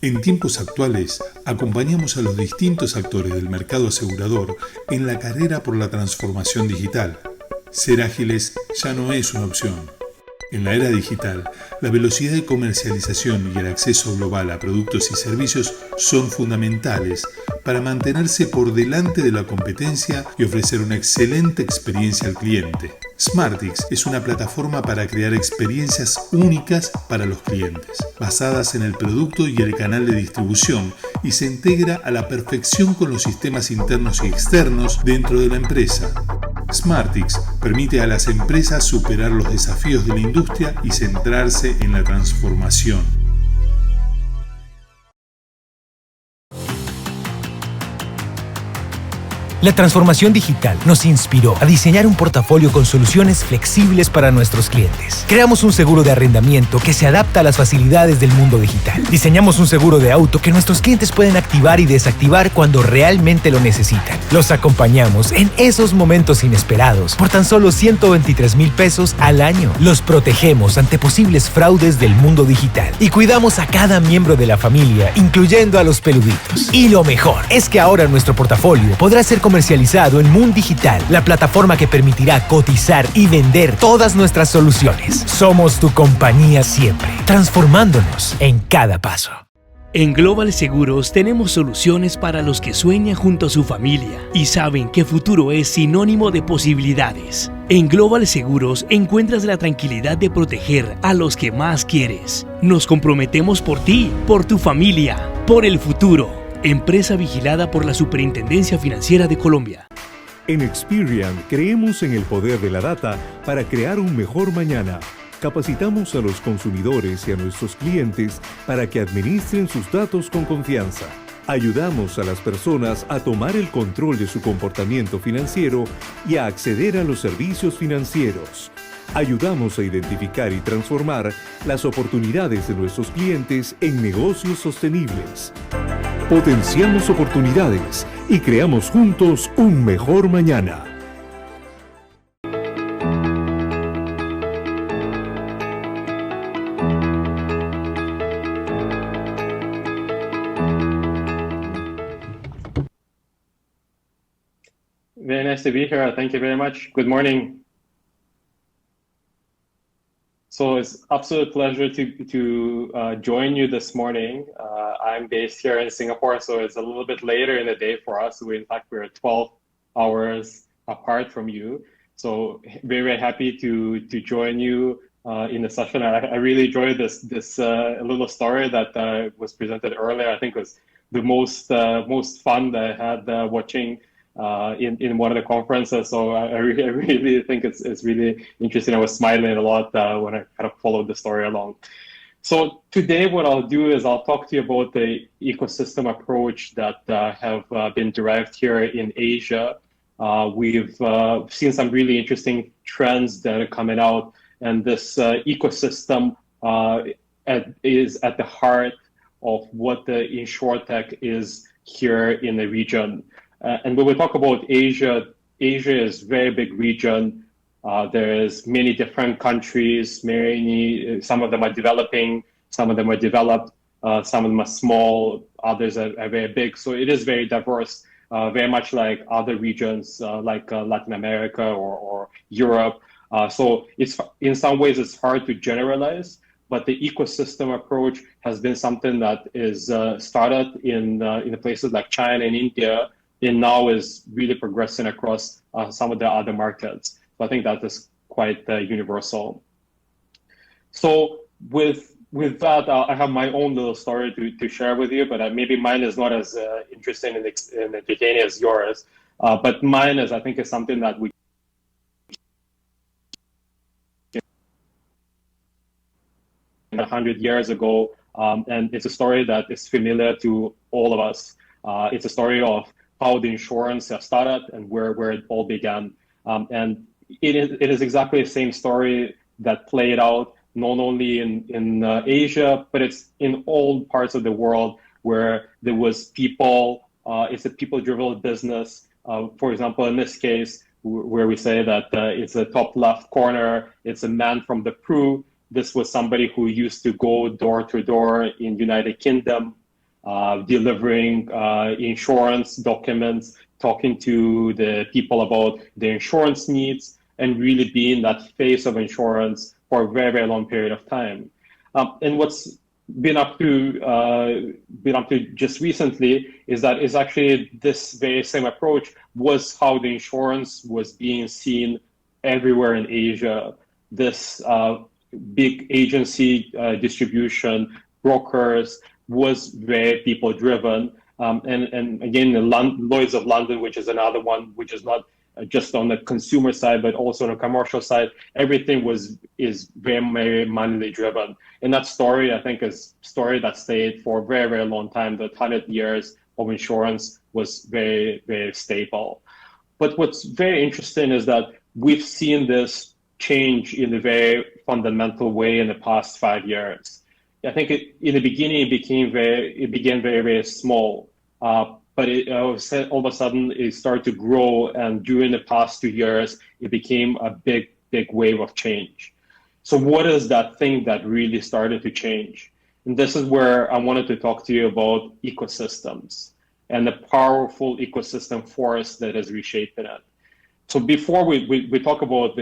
En tiempos actuales, acompañamos a los distintos actores del mercado asegurador en la carrera por la transformación digital. Ser ágiles ya no es una opción. En la era digital, la velocidad de comercialización y el acceso global a productos y servicios son fundamentales para mantenerse por delante de la competencia y ofrecer una excelente experiencia al cliente. Smartix es una plataforma para crear experiencias únicas para los clientes, basadas en el producto y el canal de distribución, y se integra a la perfección con los sistemas internos y externos dentro de la empresa. Smartix permite a las empresas superar los desafíos de la industria y centrarse en la transformación. La transformación digital nos inspiró a diseñar un portafolio con soluciones flexibles para nuestros clientes. Creamos un seguro de arrendamiento que se adapta a las facilidades del mundo digital. Diseñamos un seguro de auto que nuestros clientes pueden activar y desactivar cuando realmente lo necesitan. Los acompañamos en esos momentos inesperados por tan solo 123,000 pesos al año. Los protegemos ante posibles fraudes del mundo digital y cuidamos a cada miembro de la familia, incluyendo a los peluditos. Y lo mejor es que ahora nuestro portafolio podrá ser comercializado en Moon Digital, la plataforma que permitirá cotizar y vender todas nuestras soluciones. Somos tu compañía siempre, transformándonos en cada paso. En Global Seguros tenemos soluciones para los que sueñan junto a su familia y saben que futuro es sinónimo de posibilidades. En Global Seguros encuentras la tranquilidad de proteger a los que más quieres. Nos comprometemos por ti, por tu familia, por el futuro. Empresa vigilada por la Superintendencia Financiera de Colombia. En Experian creemos en el poder de la data para crear un mejor mañana. Capacitamos a los consumidores y a nuestros clientes para que administren sus datos con confianza. Ayudamos a las personas a tomar el control de su comportamiento financiero y a acceder a los servicios financieros. Ayudamos a identificar y transformar las oportunidades de nuestros clientes en negocios sostenibles. Potenciamos oportunidades y creamos juntos un mejor mañana. Very nice to be here. Thank you very much. Good morning. So it's absolute pleasure to join you this morning. I'm based here in Singapore, so it's a little bit later in the day for us. In fact, we're 12 hours apart from you. So very, very happy to join you in the session. I really enjoyed this little story that was presented earlier. I think it was the most fun that I had watching in one of the conferences. So I really think it's really interesting. I was smiling a lot when I kind of followed the story along. So today what I'll do is I'll talk to you about the ecosystem approach that have been derived here in Asia. We've seen some really interesting trends that are coming out, and this ecosystem is at the heart of what the Insurtech is here in the region. And when we talk about Asia, Asia is a very big region. There's many different countries, some of them are developing, some of them are developed, some of them are small, others are very big. So it is very diverse, very much like other regions like Latin America or Europe. So it's in some ways it's hard to generalize, but the ecosystem approach has been something that is started in the places like China and India, and now is really progressing across some of the other markets. So I think that is quite universal. So with that, I have my own little story to share with you, but maybe mine is not as interesting and entertaining as yours. But mine is, I think, is something that we 100 years ago, and it's a story that is familiar to all of us. It's a story of how the insurance started and where it all began. And it is exactly the same story that played out not only in Asia, but it's in all parts of the world where there was people, it's a people-driven business. For example, in this case, where we say that it's a top left corner, it's a man from the Peru. This was somebody who used to go door to door in United Kingdom. delivering insurance documents, talking to the people about their insurance needs, and really being that face of insurance for a very, very long period of time. And what's been up to just recently is that is actually this very same approach was how the insurance was being seen everywhere in Asia. This big agency distribution, brokers, was very people driven. And again, the Lloyd's of London, which is another one, which is not just on the consumer side, but also on the commercial side, everything is very, very manually driven. And that story, I think, is a story that stayed for a very, very long time. The 100 years of insurance was very, very stable. But what's very interesting is that we've seen this change in a very fundamental way in the past 5 years. I think in the beginning, it began very, very small. But all of a sudden, it started to grow. And during the past 2 years, it became a big, big wave of change. So what is that thing that really started to change? And this is where I wanted to talk to you about ecosystems and the powerful ecosystem force that is reshaping it. So before we talk about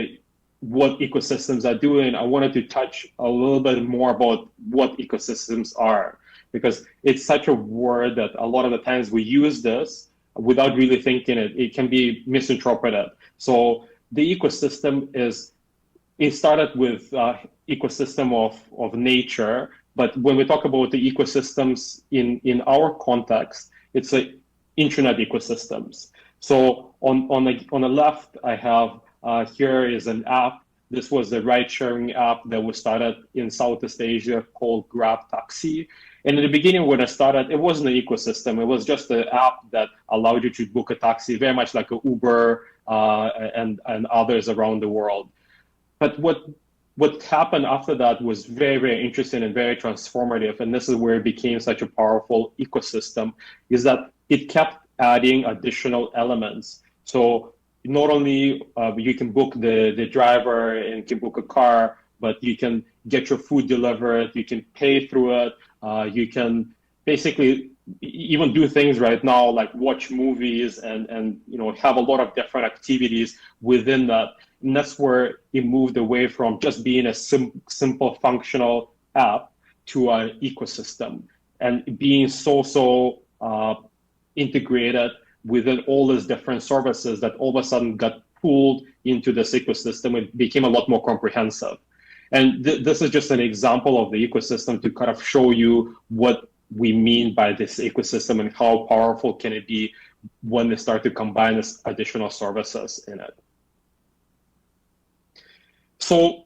what ecosystems are doing, I wanted to touch a little bit more about what ecosystems are, because it's such a word that a lot of the times we use this without really thinking it can be misinterpreted. So the ecosystem it started with ecosystem of nature, but when we talk about the ecosystems in our context, it's internet ecosystems. So on the left, I have here is an app. This was the ride-sharing app that was started in Southeast Asia called Grab Taxi. And in the beginning, when I started, it wasn't an ecosystem. It was just an app that allowed you to book a taxi, very much like an Uber and others around the world. But what happened after that was very, very interesting and very transformative. And this is where it became such a powerful ecosystem, is that it kept adding additional elements. So not only you can book the driver and can book a car, but you can get your food delivered, you can pay through it, you can basically even do things right now like watch movies and have a lot of different activities within that. And that's where it moved away from just being a simple functional app to an ecosystem and being so integrated within all these different services that all of a sudden got pulled into this ecosystem. It became a lot more comprehensive. And this is just an example of the ecosystem to kind of show you what we mean by this ecosystem and how powerful can it be when they start to combine this additional services in it. So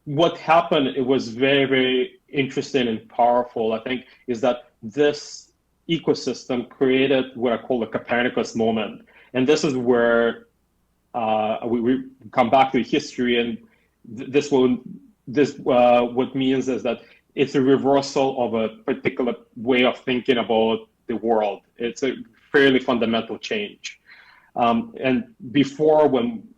what happened, it was very, very interesting and powerful, I think, is that this ecosystem created what I call the Copernicus moment. And this is where we come back to history, and what means is that it's a reversal of a particular way of thinking about the world. It's a fairly fundamental change. And before, when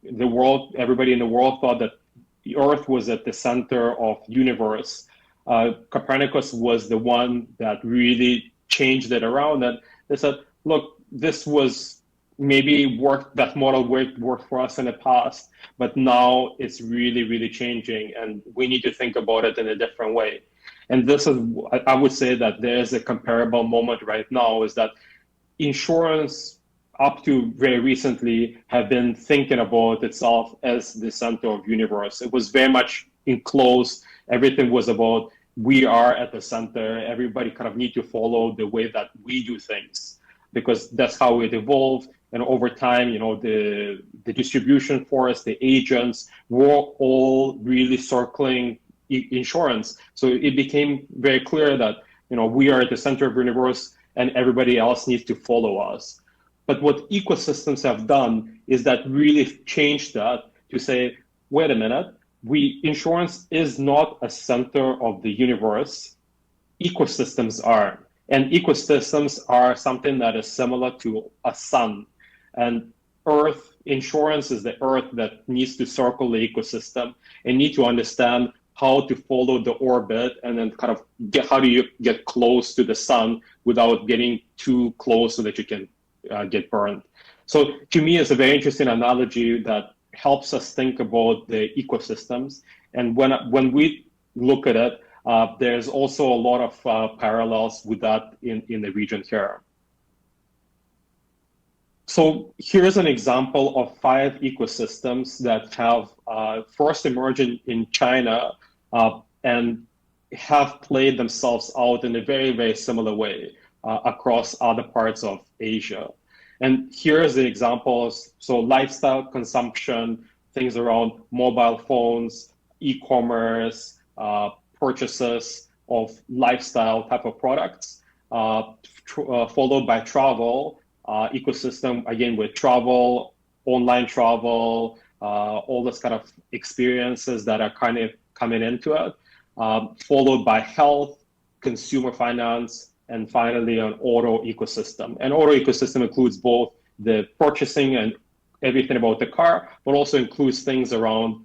everybody in the world thought that the Earth was at the center of the universe, Copernicus was the one that really changed it around. And they said, look, this was maybe that model worked for us in the past, but now it's really, really changing, and we need to think about it in a different way. And this is, I would say that there's a comparable moment right now, is that insurance up to very recently have been thinking about itself as the center of the universe. It was very much enclosed. Everything was about, we are at the center. Everybody kind of need to follow the way that we do things, because that's how it evolved. And over time, the distribution force, the agents were all really circling insurance. So it became very clear that, we are at the center of the universe and everybody else needs to follow us. But what ecosystems have done is that really changed that to say, wait a minute, insurance is not a center of the universe. Ecosystems are. And ecosystems are something that is similar to a sun. And insurance is the Earth that needs to circle the ecosystem and need to understand how to follow the orbit and then kind of how do you get close to the sun without getting too close so that you can get burned. So to me, it's a very interesting analogy that helps us think about the ecosystems. And when we look at it, there's also a lot of parallels with that in the region here. So here's an example of 5 ecosystems that have first emerged in China and have played themselves out in a very, very similar way across other parts of Asia. And here's the examples. So lifestyle consumption, things around mobile phones, e-commerce, purchases of lifestyle type of products, followed by travel, ecosystem, again, with travel, online travel, all this kind of experiences that are kind of coming into it, followed by health, consumer finance, and finally an auto ecosystem. And auto ecosystem includes both the purchasing and everything about the car, but also includes things around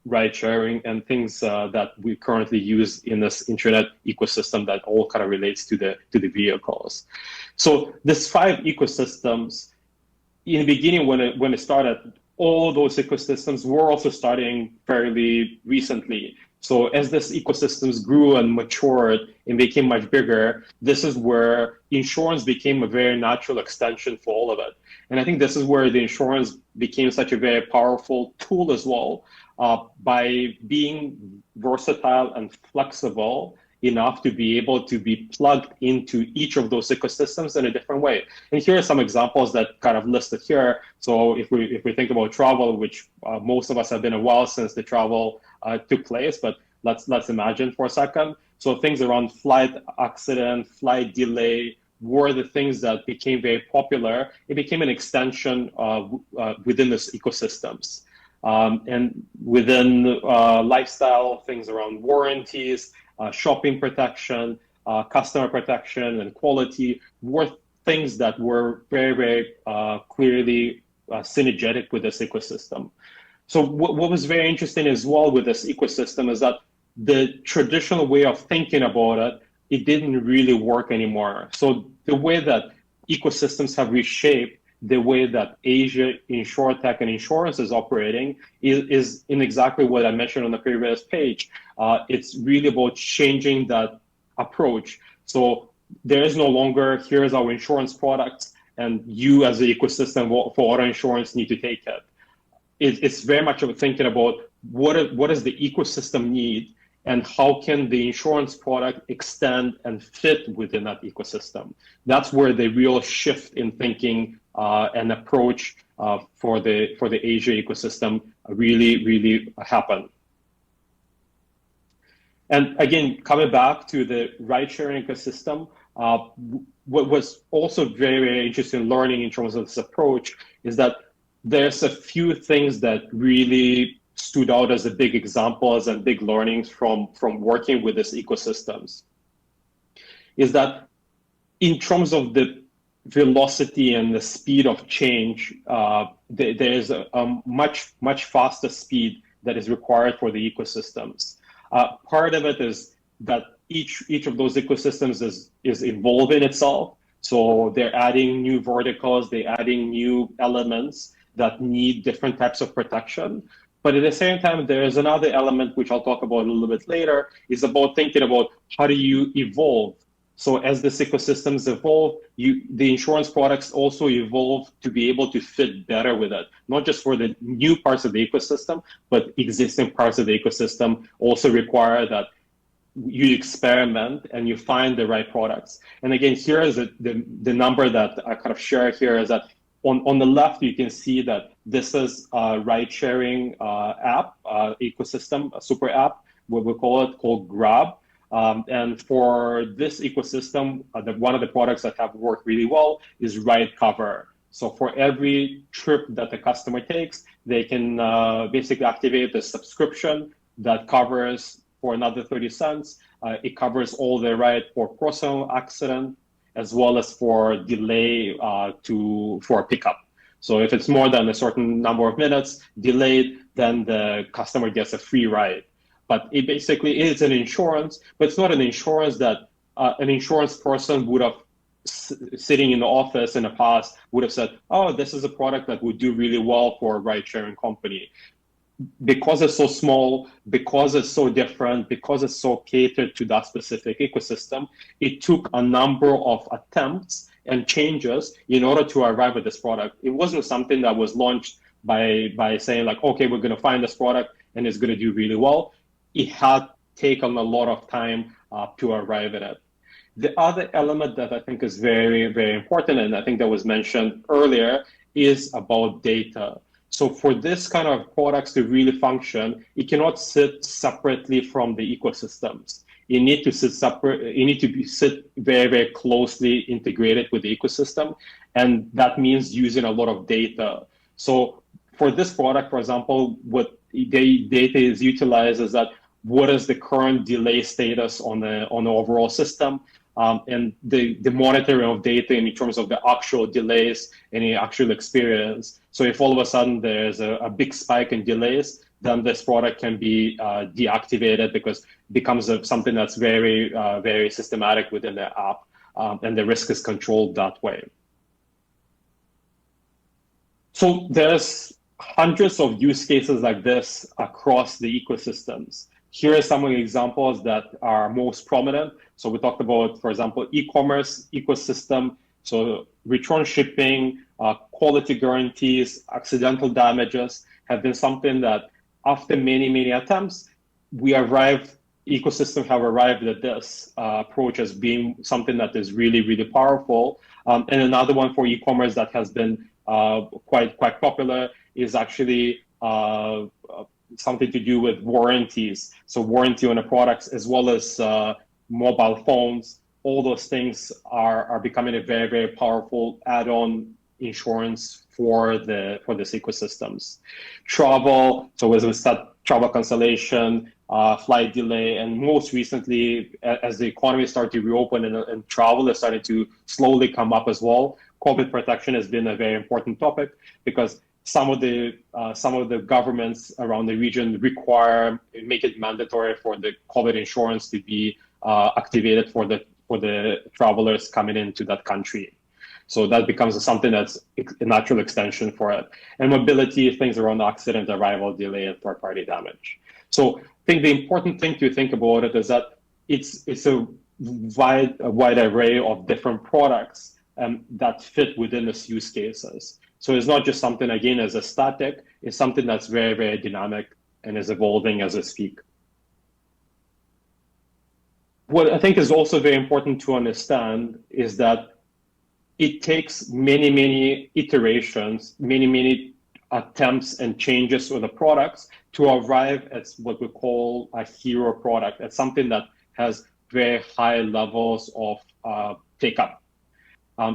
ride sharing and things that we currently use in this internet ecosystem that all kind of relates to the vehicles. So this 5 ecosystems, in the beginning when it started, all those ecosystems were also starting fairly recently. So as this ecosystems grew and matured and became much bigger, this is where insurance became a very natural extension for all of it. And I think this is where the insurance became such a very powerful tool as well, by being versatile and flexible enough to be able to be plugged into each of those ecosystems in a different way. And here are some examples that kind of listed here. So if we think about travel, which most of us have been a while since the travel took place, but let's imagine for a second. So things around flight accident, flight delay were the things that became very popular. It became an extension within this ecosystems. And within lifestyle, things around warranties, shopping protection, customer protection, and quality were things that were very, very clearly synergetic with this ecosystem. So what was very interesting as well with this ecosystem is that the traditional way of thinking about it, it didn't really work anymore. So the way that ecosystems have reshaped the way that Asia, Insurtech, and insurance is operating is in exactly what I mentioned on the previous page. It's really about changing that approach. So there is no longer, here's our insurance products, and you as the ecosystem for auto insurance need to take it. It's very much of thinking about what does the ecosystem need, and how can the insurance product extend and fit within that ecosystem. That's where the real shift in thinking and approach for the Asia ecosystem really happened. And again, coming back to the ride-sharing ecosystem, what was also very interesting learning in terms of this approach is that there's a few things that really stood out as the big examples and big learnings from working with these ecosystems. Is that in terms of the velocity and the speed of change, there is a much faster speed that is required for the ecosystems. Part of it is that each of those ecosystems is evolving itself. So they're adding new verticals, they're adding new elements that need different types of protection. But at the same time, there is another element, which I'll talk about a little bit later, is about thinking about how do you evolve. So as the ecosystems evolve, the insurance products also evolve to be able to fit better with it, not just for the new parts of the ecosystem, but existing parts of the ecosystem also require that you experiment and you find the right products. And again, here is the number that I kind of share here is that on the left, you can see that this is a ride-sharing app, ecosystem, a super app, what we call it, called Grab. And for this ecosystem, one of the products that have worked really well is Ride Cover. So for every trip that the customer takes, they can basically activate the subscription that covers for another 30 cents. It covers all the ride for personal accident, as well as for delay for a pickup. So if it's more than a certain number of minutes delayed, then the customer gets a free ride. but it basically is an insurance, but it's not an insurance that an insurance person would have sitting in the office in the past would have said, oh, this is a product that would do really well for a ride-sharing company. Because it's so small, because it's so different, because it's so catered to that specific ecosystem, it took a number of attempts and changes in order to arrive at this product. It wasn't something that was launched by saying like, okay, we're going to find this product and it's going to do really well. It had taken a lot of time to arrive at it. The other element that I think is very, very important, and I think that was mentioned earlier, is about data. So for this kind of products to really function, it cannot sit separately from the ecosystems. You need to sit separate. You need to sit very, very closely integrated with the ecosystem, and that means using a lot of data. So for this product, for example, what data is utilized is that what is the current delay status on the overall system, and the monitoring of data in terms of the actual delays and the actual experience. So if all of a sudden there's a big spike in delays, then this product can be deactivated because it becomes something that's very, very systematic within the app, and the risk is controlled that way. So there's hundreds of use cases like this across the ecosystems. Here are some of the examples that are most prominent. So we talked about, for example, e-commerce ecosystem. So return shipping, quality guarantees, accidental damages have been something that after many, many attempts, ecosystems have arrived at this approach as being something that is really, really powerful. And another one for e-commerce that has been quite popular is actually something to do with warranties. So warranty on the products as well as mobile phones, all those things are becoming a very, very powerful add-on insurance for these ecosystems. Travel, so as we said, travel cancellation, flight delay, and most recently, as the economy started to reopen and travel is starting to slowly come up as well, COVID protection has been a very important topic because some of the governments around the region make it mandatory for the COVID insurance to be activated for the travelers coming into that country. So that becomes something that's a natural extension for it. And mobility, things around accident, arrival, delay, and third-party damage. So I think the important thing to think about it is that it's a wide array of different products that fit within these use cases. So it's not just something, again, as a static, it's something that's very, very dynamic and is evolving as we speak. What I think is also very important to understand is that it takes many, many iterations, many attempts and changes with the products to arrive at what we call a hero product. It's something that has very high levels of take-up.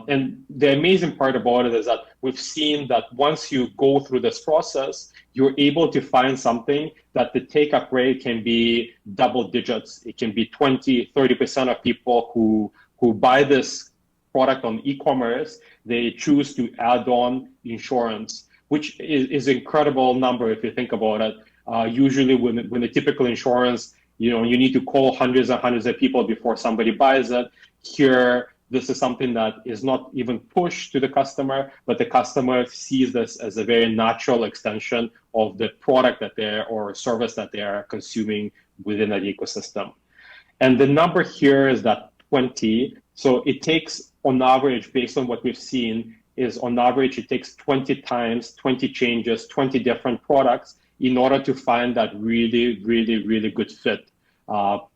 And the amazing part about it is that we've seen that once you go through this process, you're able to find something that the take-up rate can be double digits. It can be 20, 30% of people who buy this product on e-commerce, they choose to add on insurance, which is an incredible number if you think about it. Usually when the typical insurance, you need to call hundreds and hundreds of people before somebody buys it. Here, this is something that is not even pushed to the customer, but the customer sees this as a very natural extension of the product or service that they are consuming within that ecosystem. And the number here is that 20. So it takes, on average, based on what we've seen, is on average, it takes 20 times, 20 changes, 20 different products in order to find that really, really, really good fit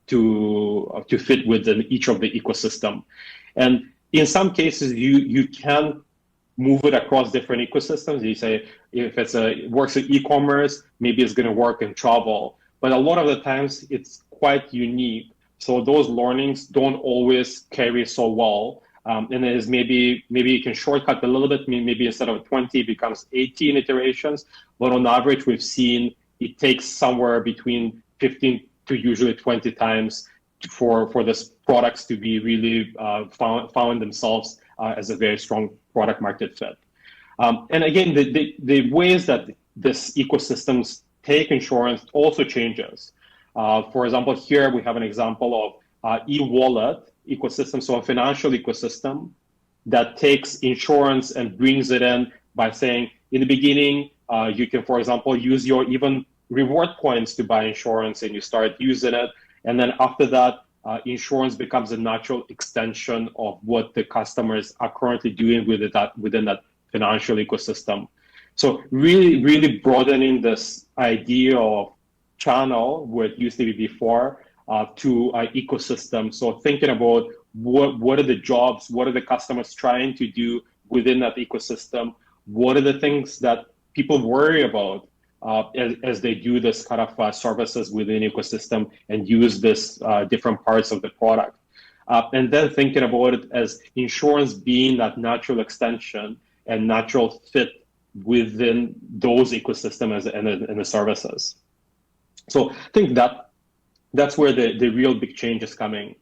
to fit within each of the ecosystem. And in some cases, you can move it across different ecosystems. You say, if it works in e-commerce, maybe it's going to work in travel. But a lot of the times, it's quite unique. So those learnings don't always carry so well. And it is maybe you can shortcut a little bit. Maybe instead of 20, it becomes 18 iterations. But on average, we've seen it takes somewhere between 15 to usually 20 times for this products to be really found themselves as a very strong product market fit. And again, the ways that this ecosystems take insurance also changes. For example, here we have an example of e-wallet ecosystem, so a financial ecosystem that takes insurance and brings it in by saying, in the beginning, you can, for example, use your even reward points to buy insurance, and you start using it. And then after that, insurance becomes a natural extension of what the customers are currently doing within that financial ecosystem. So really, really broadening this idea of channel, where it used to be before, to an ecosystem. So thinking about what are the jobs, what are the customers trying to do within that ecosystem, what are the things that people worry about as they do this kind of services within ecosystem and use this different parts of the product. And then thinking about it as insurance being that natural extension and natural fit within those ecosystems and the services. So I think that's where the real big change is coming.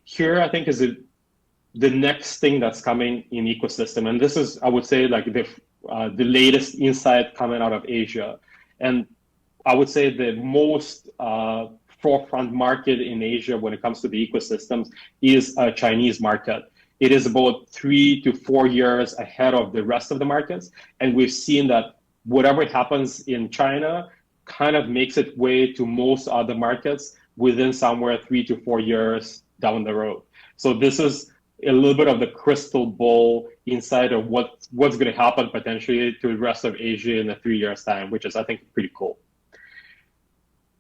Here, I think, is the next thing that's coming in ecosystem. And this is, I would say, like the latest insight coming out of Asia. And I would say the most forefront market in Asia when it comes to the ecosystems is a Chinese market. It is about 3 to 4 years ahead of the rest of the markets. And we've seen that whatever happens in China kind of makes its way to most other markets within somewhere 3 to 4 years down the road. So this is a little bit of the crystal ball insight of what's going to happen potentially to the rest of Asia in 3 years' time, which is, I think, pretty cool.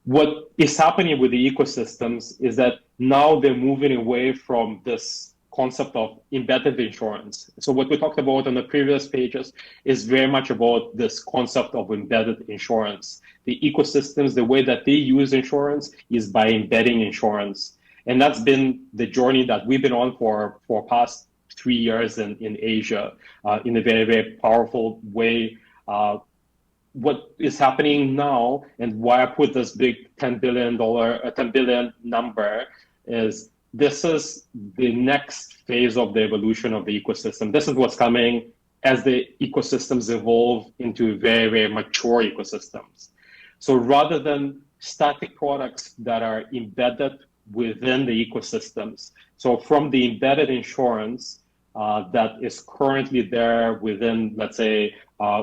What is happening with the ecosystems is that now they're moving away from this concept of embedded insurance. So what we talked about on the previous pages is very much about this concept of embedded insurance. The ecosystems, the way that they use insurance is by embedding insurance. And that's been the journey that we've been on for past 3 years in Asia in a very, very powerful way. What is happening now and why I put this big $10 billion number is this is the next phase of the evolution of the ecosystem. This is what's coming as the ecosystems evolve into very, very mature ecosystems. So rather than static products that are embedded within the ecosystems, so from the embedded insurance that is currently there within, let's say,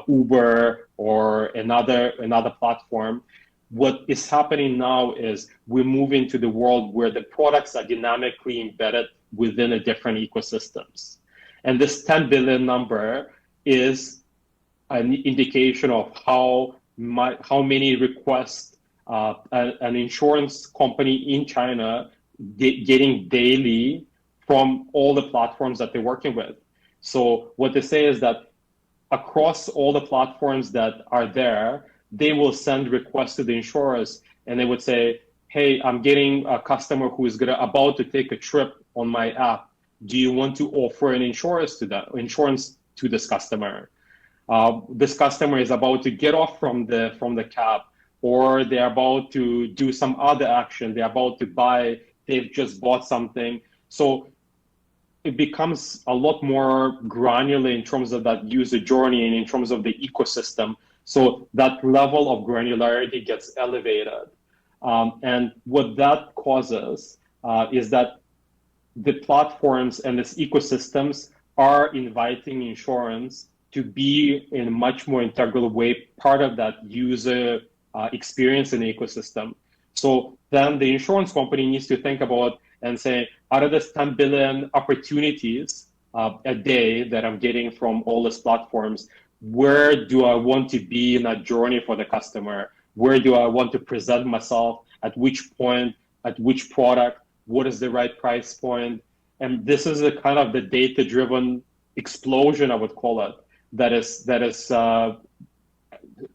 Uber or another platform, what is happening now is we're moving to the world where the products are dynamically embedded within a different ecosystems. And this 10 billion number is an indication of how many requests an insurance company in China getting daily from all the platforms that they're working with. So what they say is that across all the platforms that are there, they will send requests to the insurers, and they would say, hey, I'm getting a customer who is about to take a trip on my app. Do you want to offer an insurance to this customer? This customer is about to get off from the cab, or they're about to do some other action. They're about to buy, they've just bought something. So it becomes a lot more granular in terms of that user journey and in terms of the ecosystem. So that level of granularity gets elevated. And what that causes is that the platforms and these ecosystems are inviting insurance to be in a much more integral way, part of that user experience in the ecosystem. So then the insurance company needs to think about and say, out of this 10 billion opportunities a day that I'm getting from all these platforms, where do I want to be in that journey for the customer? Where do I want to present myself? At which point? At which product? What is the right price point? And this is a kind of the data-driven explosion, I would call it. That is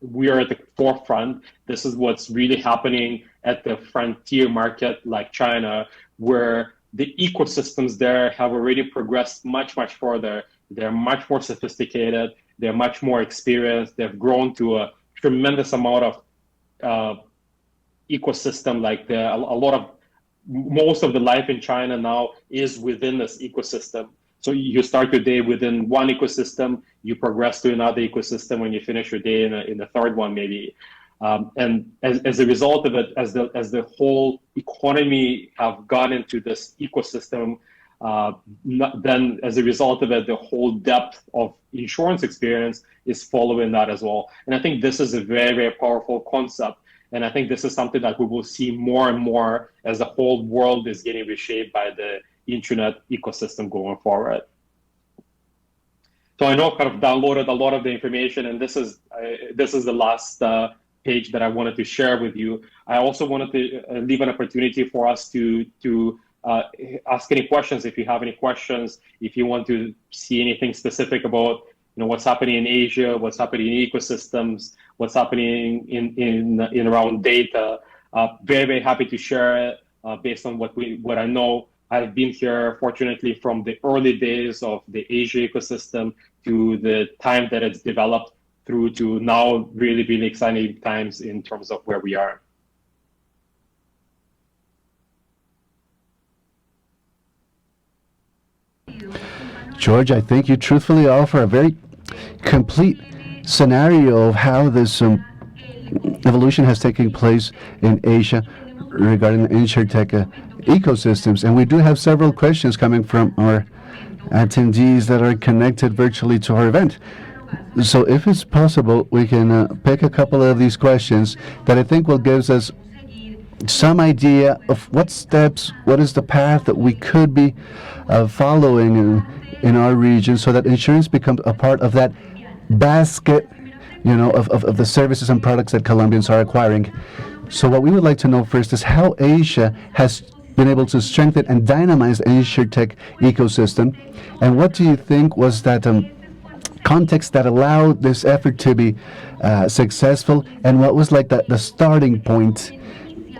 we are at the forefront. This is what's really happening at the frontier market like China, where the ecosystems there have already progressed much, much further. They're much more sophisticated. They're much more experienced. They've grown to a tremendous amount of ecosystem. Like most of the life in China now is within this ecosystem. So you start your day within one ecosystem, you progress to another ecosystem when you finish your day in the third one maybe. And as a result of it, as the whole economy have gone into this ecosystem, then as a result of it, the whole depth of insurance experience is following that as well. And I think this is a very, very powerful concept. And I think this is something that we will see more and more as the whole world is getting reshaped by the internet ecosystem going forward. So I know I've kind of downloaded a lot of the information, and this is the last page that I wanted to share with you. I also wanted to leave an opportunity for us to ask any questions. If you have any questions, if you want to see anything specific about what's happening in Asia, what's happening in ecosystems, what's happening in around data, very, very happy to share it based on what I know. I've been here, fortunately, from the early days of the Asia ecosystem to the time that it's developed through to now really, really exciting times in terms of where we are. George, I think you truthfully offer a very complete scenario of how this evolution has taken place in Asia regarding the Insurtech ecosystems. And we do have several questions coming from our attendees that are connected virtually to our event. So if it's possible, we can pick a couple of these questions that I think will give us some idea of what steps, what is the path that we could be following in our region so that insurance becomes a part of that basket, of the services and products that Colombians are acquiring. So what we would like to know first is how Asia has been able to strengthen and dynamize the Insurtech ecosystem, and what do you think was that context that allowed this effort to be successful, and what was like the starting point,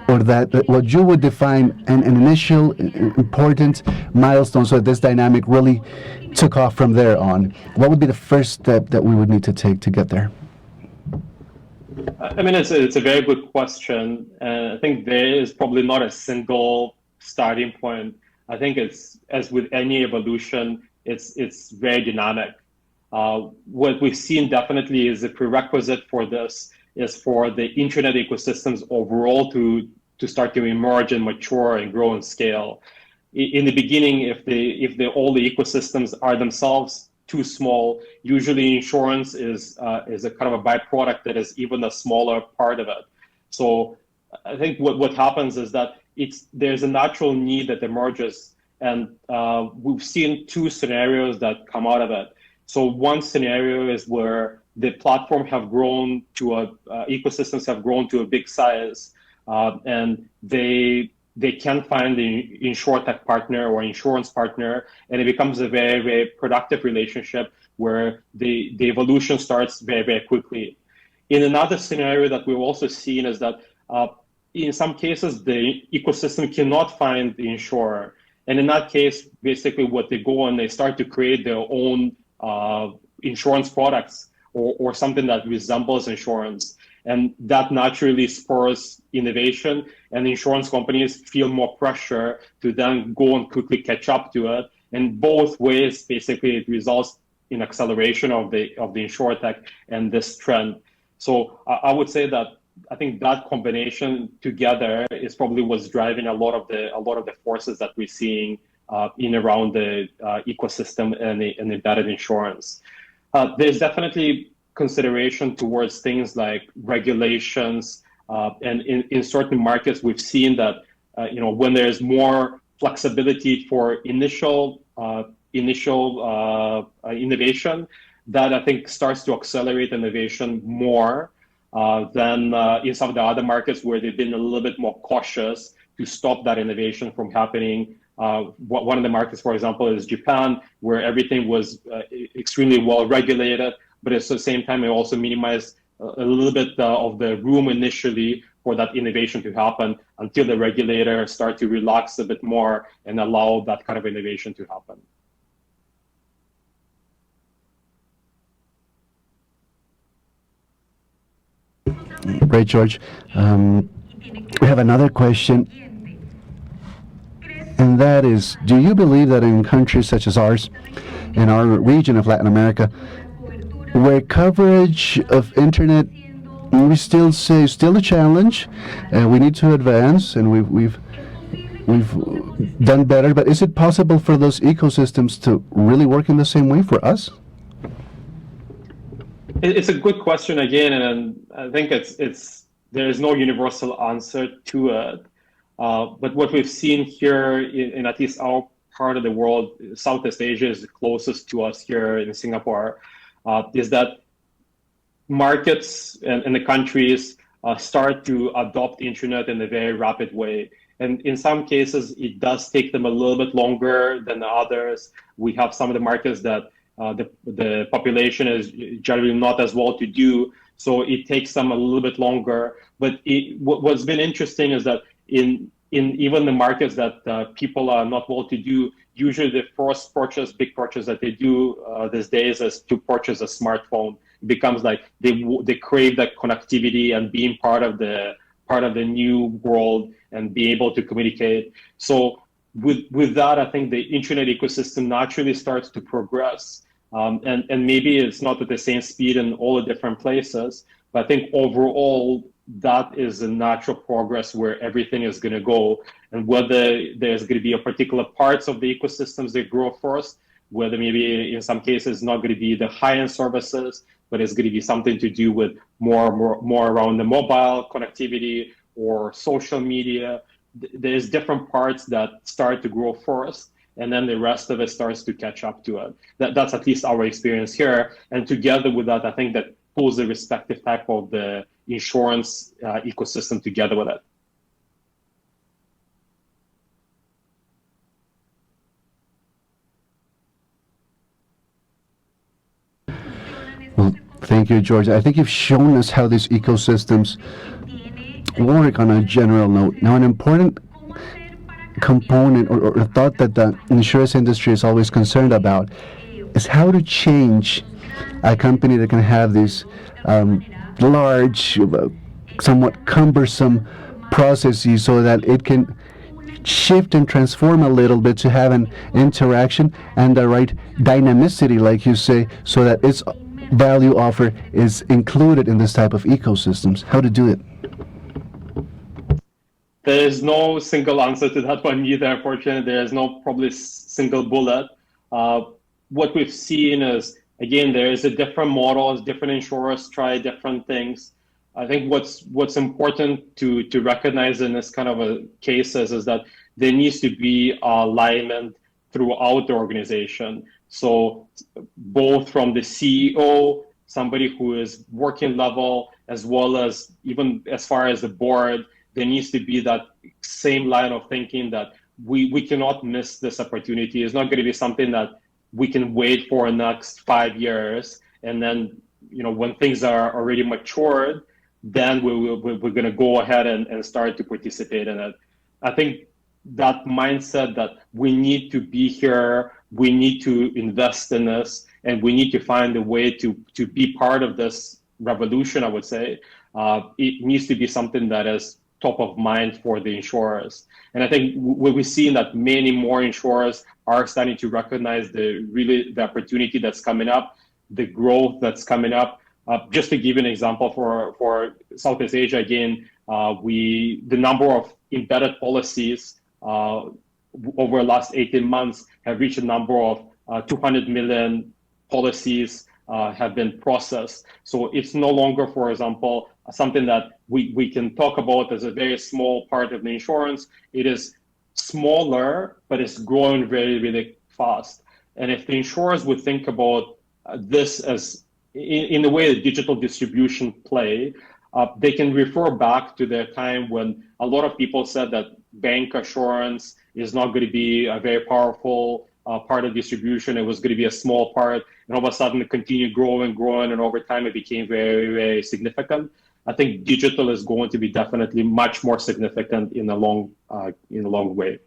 or that what you would define an initial important milestone so that this dynamic really took off from there on? What would be the first step that we would need to take to get there? I mean, it's a very good question. And I think there is probably not a single starting point. I think it's, as with any evolution, it's very dynamic. What we've seen definitely is a prerequisite for this is for the internet ecosystems overall to start to emerge and mature and grow and scale. In the beginning, if all the ecosystems are themselves too small, usually insurance is a kind of a byproduct that is even a smaller part of it. So I think what happens is that there's a natural need that emerges, and we've seen two scenarios that come out of it. So one scenario is where the platform have grown to ecosystems have grown to a big size, and they can find the Insurtech partner or insurance partner, and it becomes a very, very productive relationship where the evolution starts very, very quickly. In another scenario that we've also seen is that in some cases, the ecosystem cannot find the insurer. And in that case, basically what they go and they start to create their own insurance products or something that resembles insurance. And that naturally spurs innovation, and insurance companies feel more pressure to then go and quickly catch up to it. And both ways, basically, it results in acceleration of the Insurtech and this trend. So I would say that I think that combination together is probably what's driving a lot of the forces that we're seeing in around the ecosystem and embedded insurance. There's definitely consideration towards things like regulations, and in certain markets we've seen that when there's more flexibility for initial innovation, that I think starts to accelerate innovation more than in some of the other markets where they've been a little bit more cautious to stop that innovation from happening. One of the markets, for example, is Japan, where everything was extremely well regulated, but at the same time, it also minimized a little bit of the room initially for that innovation to happen until the regulator start to relax a bit more and allow that kind of innovation to happen. Great, George. We have another question, and that is, do you believe that in countries such as ours, in our region of Latin America, where coverage of internet we still say still a challenge. We need to advance, and we've done better. But is it possible for those ecosystems to really work in the same way for us? It's a good question again, and I think there is no universal answer to it. But what we've seen here in at least our part of the world, Southeast Asia is the closest to us here in Singapore, is that markets and the countries start to adopt internet in a very rapid way. And in some cases, it does take them a little bit longer than the others. We have some of the markets that the population is generally not as well to do, so it takes them a little bit longer. But what's been interesting is that in even the markets that people are not well to do, usually the first big purchase that they do these days is to purchase a smartphone. It becomes like they crave that connectivity and being part of the new world and be able to communicate. So with that, I think the internet ecosystem naturally starts to progress. And maybe it's not at the same speed in all the different places, but I think overall that is a natural progress where everything is going to go. And whether there's going to be a particular parts of the ecosystems that grow first, whether maybe in some cases not going to be the high-end services, but it's going to be something to do with more around the mobile connectivity or social media. There's different parts that start to grow first, and then the rest of it starts to catch up to it. That's at least our experience here. And together with that, I think that pulls the respective type of the insurance ecosystem together with it. Well, thank you, George. I think you've shown us how these ecosystems work on a general note. Now, an important component or thought that the insurance industry is always concerned about is how to change a company that can have these large, somewhat cumbersome processes so that it can shift and transform a little bit to have an interaction and the right dynamicity, like you say, so that its value offer is included in this type of ecosystems. How to do it? There is no single answer to that one either, unfortunately. There is no probably single bullet. What we've seen is, again, there is a different models, different insurers try different things. I think what's important to recognize in this kind of a cases is that there needs to be alignment throughout the organization. So both from the CEO, somebody who is working level, as well as even as far as the board, there needs to be that same line of thinking that we cannot miss this opportunity. It's not going to be something that we can wait for the next 5 years. And then, when things are already matured, then we're going to go ahead and start to participate in it. I think that mindset that we need to be here, we need to invest in this, and we need to find a way to be part of this revolution, I would say, it needs to be something that is top of mind for the insurers. And I think we're seeing that many more insurers are starting to recognize the opportunity that's coming up, the growth that's coming up. Just to give you an example for Southeast Asia, again, the number of embedded policies over the last 18 months have reached a number of 200 million policies have been processed. So it's no longer, for example, something that we can talk about as a very small part of the insurance. It is smaller, but it's growing very, really fast. And if the insurers would think about this as in the way the digital distribution play, they can refer back to the time when a lot of people said that bank assurance is not going to be a very powerful part of distribution. It was going to be a small part, and all of a sudden it continued growing, and over time it became very, very significant. I think digital is going to be definitely much more significant in a long way.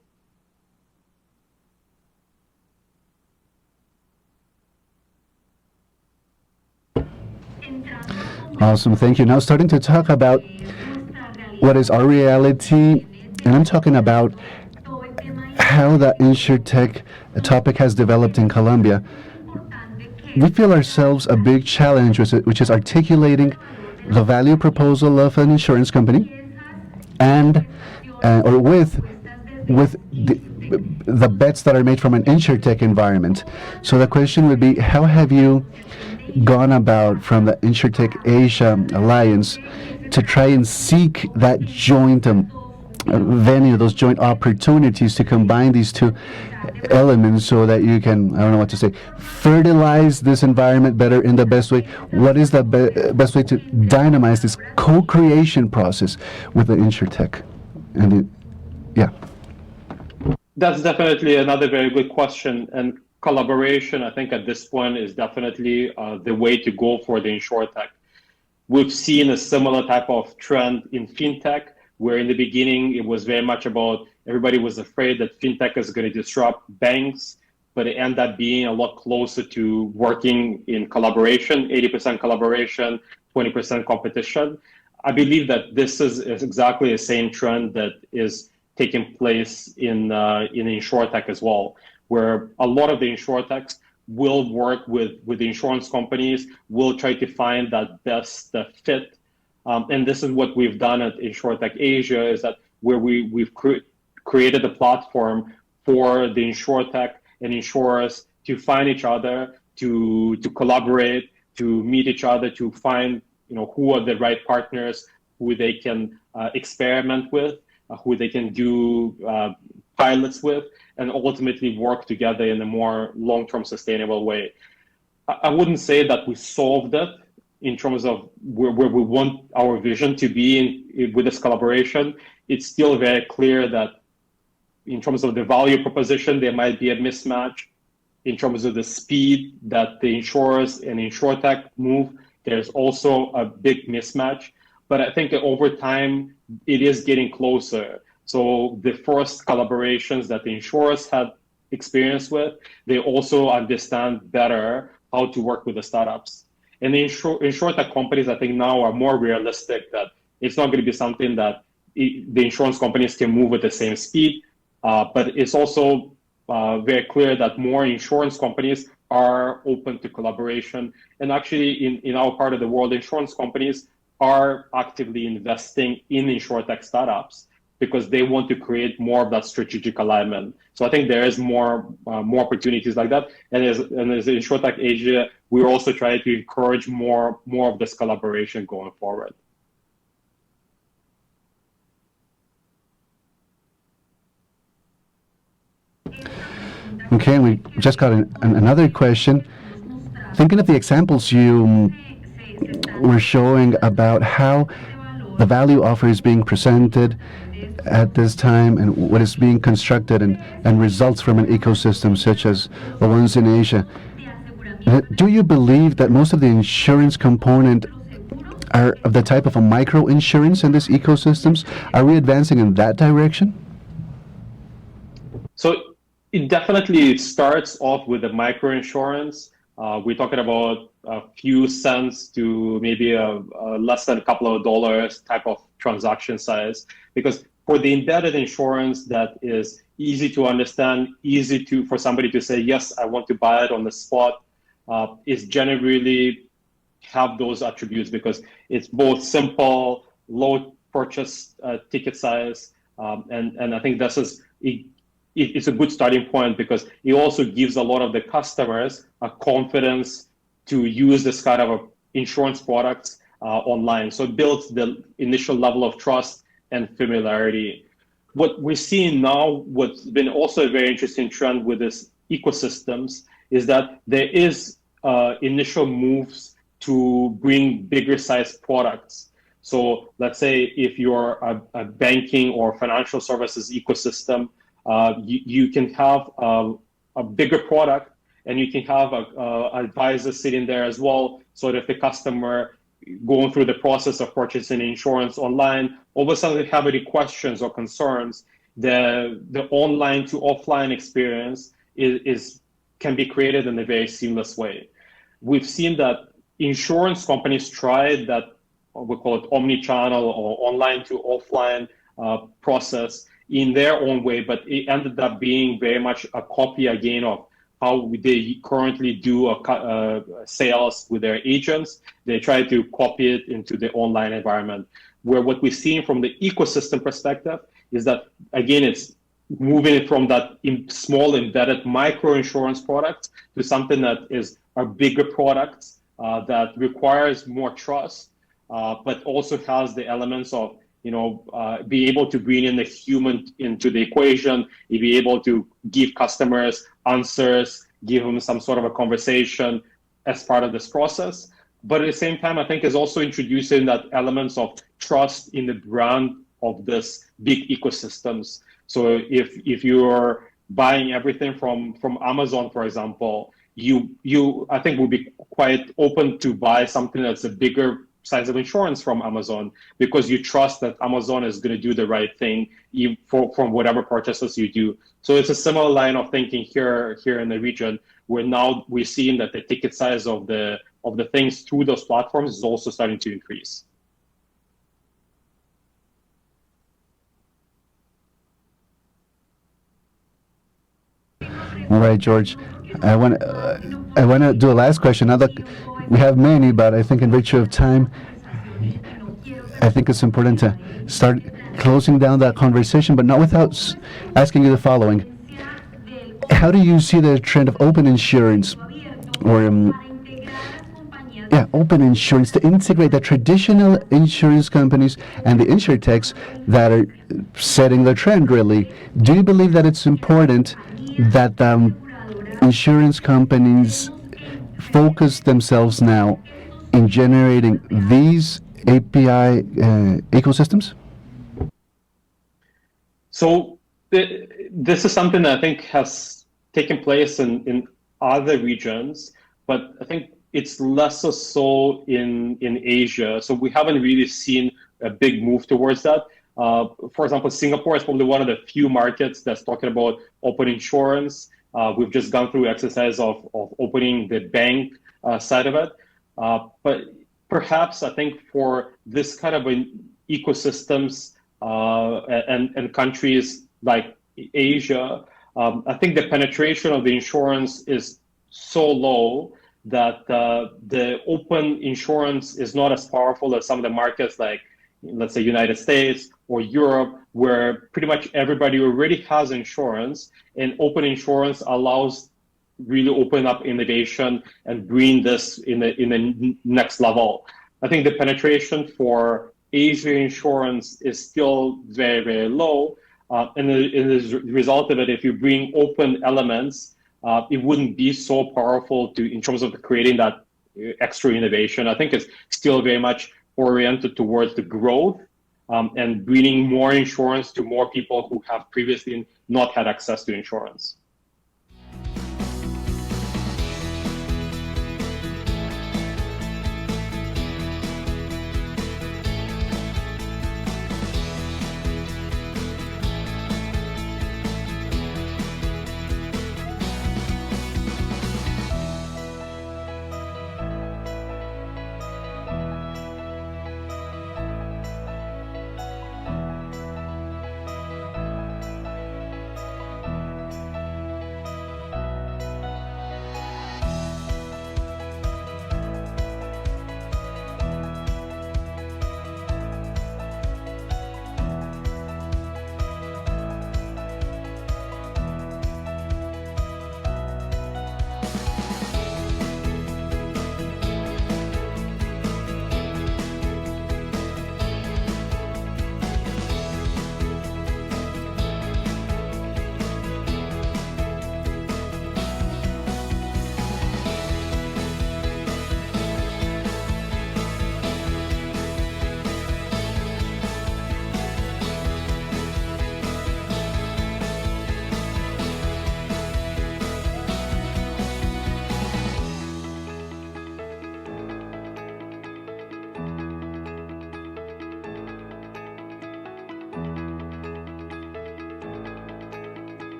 Awesome, thank you. Now starting to talk about what is our reality, and I'm talking about how the Insurtech topic has developed in Colombia. We feel ourselves a big challenge, which is articulating the value proposal of an insurance company and or with the bets that are made from an Insurtech environment. So the question would be, how have you gone about from the Insurtech Asia Alliance to try and seek that joint venue, those joint opportunities to combine these two elements so that you can, I don't know what to say, fertilize this environment better in the best way? What is the best way to dynamize this co-creation process with the Insurtech? And yeah. That's definitely another very good question. And collaboration, I think at this point, is definitely the way to go for the Insurtech. We've seen a similar type of trend in fintech, where in the beginning it was very much about everybody was afraid that fintech is going to disrupt banks, but it ended up being a lot closer to working in collaboration, 80% collaboration, 20% competition. I believe that this is exactly the same trend that is taking place in Insurtech as well, where a lot of the Insurtechs will work with the insurance companies, will try to find that best fit. And this is what we've done at Insurtech Asia, is that where we've created a platform for the Insurtech and insurers to find each other, to collaborate, to meet each other, to find who are the right partners, who they can experiment with, who they can do pilots with, and ultimately work together in a more long-term sustainable way. I wouldn't say that we solved it in terms of where we want our vision to be with this collaboration. It's still very clear that in terms of the value proposition, there might be a mismatch. In terms of the speed that the insurers and Insurtech move, there's also a big mismatch. But I think that over time, it is getting closer. So the first collaborations that the insurers had experience with, they also understand better how to work with the startups. And the Insurtech companies, I think now are more realistic that it's not going to be something that the insurance companies can move at the same speed. But it's also very clear that more insurance companies are open to collaboration. And actually, in our part of the world, insurance companies are actively investing in Insurtech startups because they want to create more of that strategic alignment. So I think there is more opportunities like that. And as Insurtech Asia, we're also trying to encourage more of this collaboration going forward. Okay, we just got another question. Thinking of the examples you were showing about how the value offer is being presented at this time and what is being constructed and results from an ecosystem such as the ones in Asia, do you believe that most of the insurance component are of the type of a micro insurance in these ecosystems? Are we advancing in that direction? So it definitely starts off with the micro insurance. We're talking about a few cents to maybe a less than a couple of dollars type of transaction size. Because for the embedded insurance that is easy to understand, for somebody to say, yes, I want to buy it on the spot, is generally have those attributes because it's both simple, low purchase ticket size. And I think this is it's a good starting point because it also gives a lot of the customers a confidence to use this kind of insurance products online. So it builds the initial level of trust and familiarity. What we're seeing now, what's been also a very interesting trend with this ecosystems is that there is initial moves to bring bigger sized products. So let's say if you're a banking or financial services ecosystem, you can have a bigger product and you can have an advisor sitting there as well. So that if the customer going through the process of purchasing insurance online, all of a sudden they have any questions or concerns, the online to offline experience can be created in a very seamless way. We've seen that insurance companies tried that, we call it omni-channel or online to offline process in their own way, but it ended up being very much a copy again of how they currently do sales with their agents. They try to copy it into the online environment, where what we're seeing from the ecosystem perspective is that, again, it's moving from that small embedded micro insurance product to something that is a bigger product that requires more trust, but also has the elements of be able to bring in the human into the equation, be able to give customers answers, give them some sort of a conversation as part of this process. But at the same time, I think is also introducing that elements of trust in the brand of this big ecosystems. So if you're buying everything from Amazon, for example, you I think would be quite open to buy something that's a bigger size of insurance from Amazon, because you trust that Amazon is going to do the right thing from whatever purchases you do. So it's a similar line of thinking here in the region, where now we're seeing that the ticket size of the things through those platforms is also starting to increase. All right, George. I want to do a last question. Now that we have many, but I think in virtue of time, I think it's important to start closing down that conversation, but not without asking you the following. How do you see the trend of open insurance, or open insurance, to integrate the traditional insurance companies and the insurtechs that are setting the trend, really? Do you believe that it's important that insurance companies focus themselves now in generating these API ecosystems? So this is something that I think has taken place in other regions, but I think it's less so in Asia. So we haven't really seen a big move towards that. For example, Singapore is probably one of the few markets that's talking about open insurance. We've just gone through exercise of opening the bank side of it. But perhaps I think for this kind of ecosystems and countries like Asia, I think the penetration of the insurance is so low that the open insurance is not as powerful as some of the markets like, let's say, United States or Europe, where pretty much everybody already has insurance, and open insurance allows really open up innovation and bring this in the next level. I think the penetration for Asia insurance is still very, very low. And as a result of it, if you bring open elements, it wouldn't be so powerful in terms of creating that extra innovation. I think it's still very much oriented towards the growth and bringing more insurance to more people who have previously not had access to insurance.